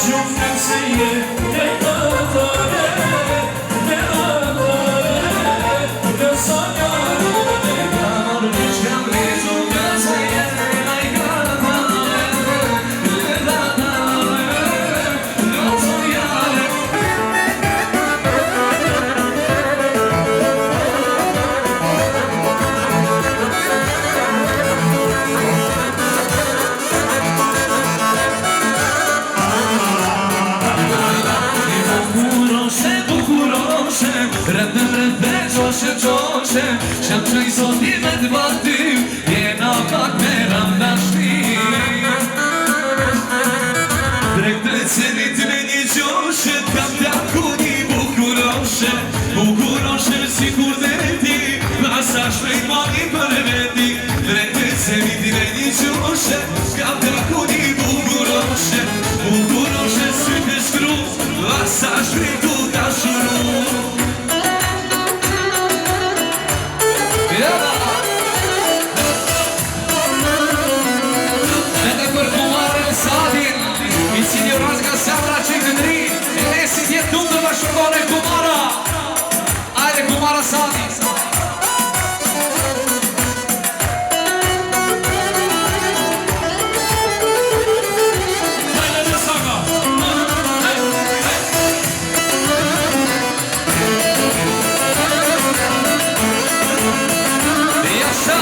Shëm që i zoti me të batim jena pak me randashtim Drekte cenit me një gjoshet kam t'aku një bukuroshe si kur dhe ti Pasa shpejt mani për veti Drekte cenit me një gjoshet kam t'aku një bukuroshe si të shkru Pasa shpejt u t'a shuru Samra që i këndri, e si tjetë tundë dhe shërgone Kumara Ajde Kumara Sadi Ajde në saga Jasha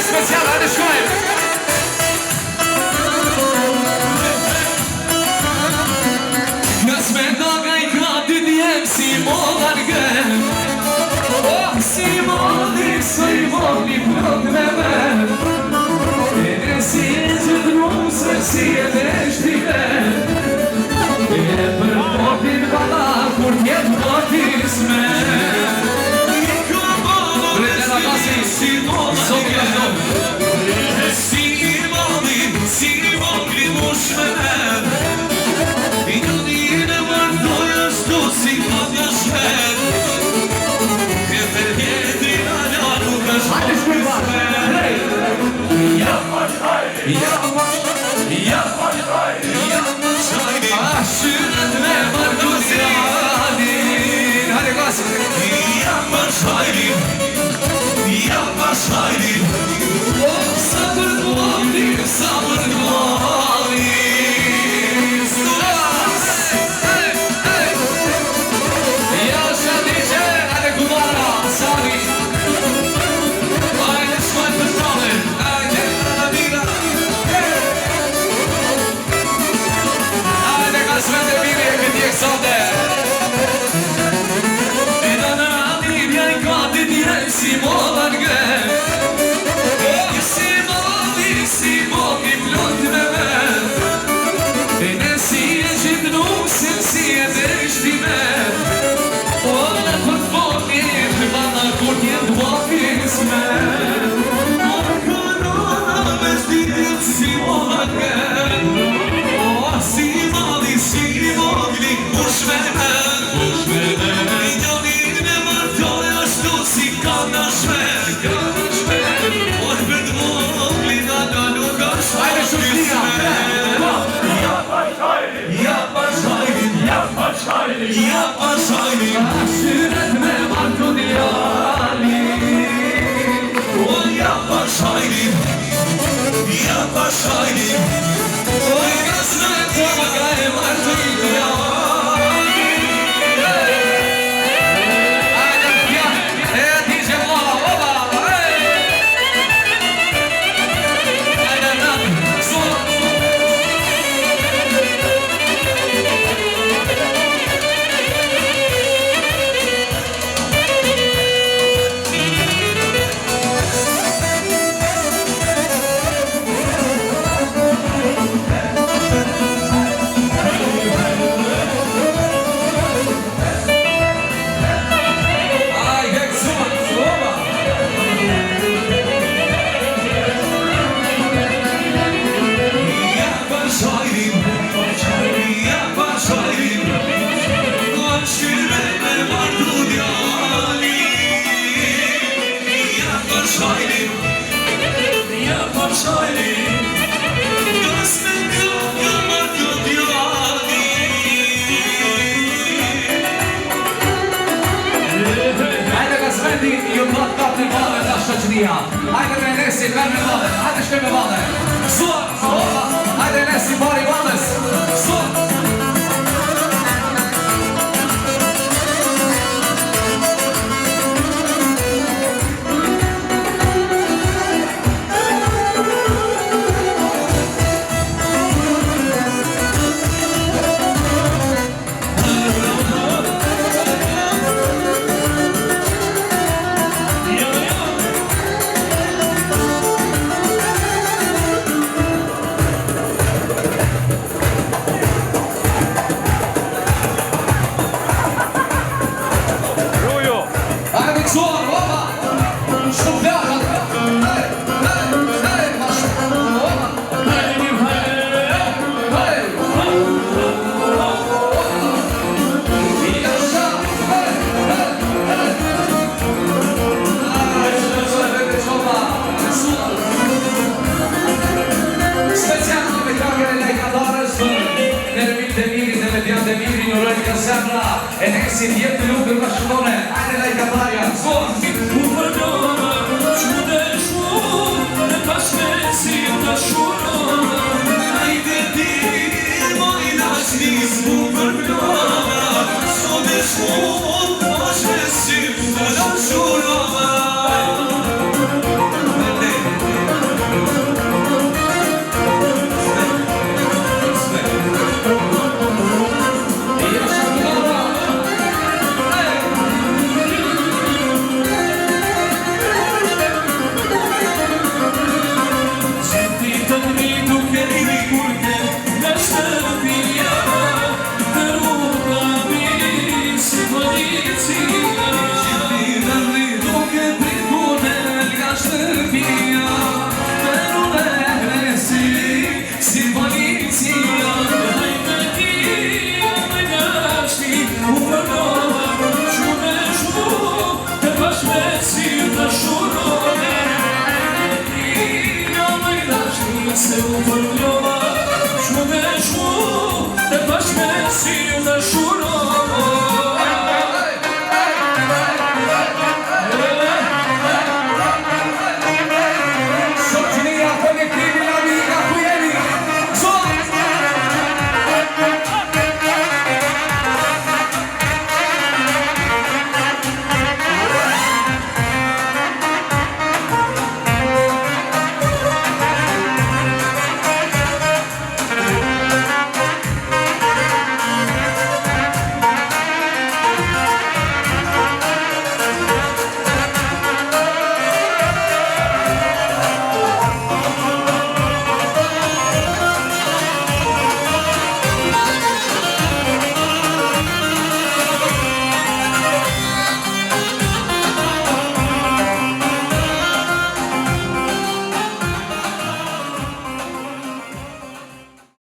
Special, hajde shkojmë Nësë me doga i kratit jem si modargën Si modir, si vogli plot me ven E si e gjithë nusë, si e deshtime E për potin bala, kur tjetë potisme Si vogli mush me ven I në njëne vërtoj është si pot në shmet E për jetri në një nuk është Ashtyret me Markusianin Hajde gasi Shajrin Sa për t'uavim, sa për t'uavim Jasha dice, hajde Kumara, Sadi Hajde shkojnë për t'ale, hajde Ramina Hajde ka shvete biri e këti e kësate E në Ramina i katit jem si modargën Si vogli plot me ven E nësi e gjithë nusën si e deshtime O në për t'vogli të bana kur t'jetë voglisme O kërona me shditit si modargën O si vogli kush me ven I njënin e mërtoj është si ka në shmet Shqipëria. Hajde me Nesi, merr me vallë. Hajde shkoj me vallë. Suar, hajde Nesi, bari vallës. Suar. E Nesi vjetë të lukër më shkone, ajde lajka barja, zonë! U përgjona, qude shumë, në pashme si të shurona. Ajde ti, moj dashnis, u përgjona, qude shumë, pashme si të shurona. Se u përgjona